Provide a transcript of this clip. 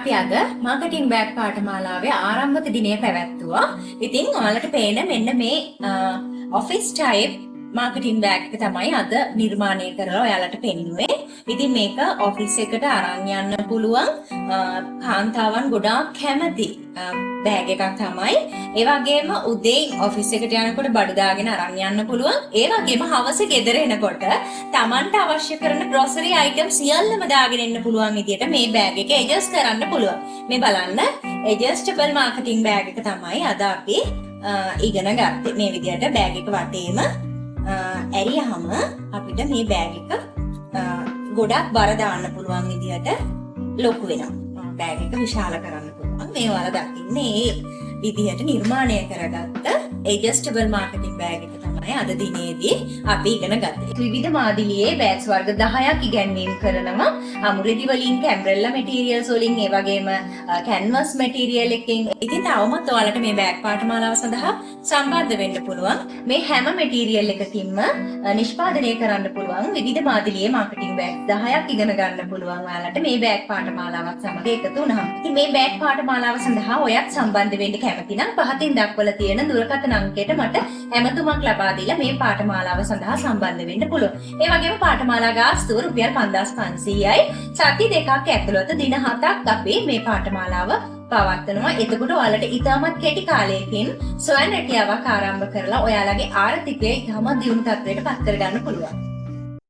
අපි අද marketing bag පාඨමාලාවේ ආරම්භක දිනය පැවැත්තුවා. ඉතින් ඔයාලට පේන මෙන්න මේ ඔෆිස් ටයිප් මාකටිං බෑග් එක තමයි අද නිර්මාණය කරලා ඔයාලට පෙන්නුවේ. ඉතින් මේක ඔෆිස් එකට අරන් යන්න පුළුවන් කාන්තාවන් ගොඩාක් කැමති බෑග් එකක් තමයි. ඒ වගේම උදේ ඔෆිස් එකට යනකොට බඩු දාගෙන අරන් යන්න පුළුවන්. ඒ වගේම හවස ගෙදර එනකොට Tamanට අවශ්‍ය කරන grocery item සියල්ලම දාගෙන එන්න පුළුවන් විදියට මේ බෑග් එක adjust කරන්න පුළුවන්. මේ බලන්න adjustable marketing bag එක තමයි අද අපි ඉගෙන ගත්තේ. මේ විදියට බෑග් එක වටේම ඇරියහම අපිට මේ බෑග් එක ගොඩක් බර දාන්න පුළුවන් විදියට ලොකු වෙනවා. බෑග් එක විශාල කරන්න පුළුවන්. මේ ඔයාලා දකින්නේ විදිහට නිර්මාණය කරගත්ත adjustable marketing bag එක තමයි අද දිනේදී අපි ඉගෙන ගත්තේ. විවිධ මාදිලියේ බෑග්ස් වර්ග 10ක් ඉගැන්වීම් කරනවා. අමුරෙදි වලින්, කැම්බරෙල්ලා මැටීරියල්ස් වලින්, ඒ වගේම කැන්වස් මැටීරියල් එකකින්. ඉතින් තවමත් ඔයාලට මේ බෑග් පාඨමාලාව සඳහා සම්බන්ධ වෙන්න පුළුවන්. මේ හැම මැටීරියල් එකකින්ම නිෂ්පාදනය කරන්න පුළුවන් විවිධ මාදිලියේ මාකටිං බෑග් 10ක් ඉගෙන ගන්න පුළුවන් ඔයාලට මේ බෑග් පාඨමාලාවත් සමග එකතු වුණාම. ඉතින් මේ බෑග් පාඨමාලාව සඳහා ඔයත් සම්බන්ධ වෙන්න කැමති නම් පහතින් දක්වලා තියෙන දුරකථන අංකයට මට ඇමතුමක් ලබා දීලා මේ පාඨමාලාව සඳහා සම්බන්ධ වෙන්න පුළුවන්. ඒ වගේම පාඨමාලා ගාස්තුව රුපියල් 5500යි. සති දෙකක් ඇතුළත දින 7ක් අපි මේ පාඨමාලාව පවත්වනවා. එතකොට ඔයාලට ඉතාමත් කෙටි කාලයකින් සොයන රැකියාවක් ආරම්භ කරලා ඔයාලගේ ආර්ථිකය ඉතාමත් දියුණු තත්ත්වයට පත් කරගන්න පුළුවන්.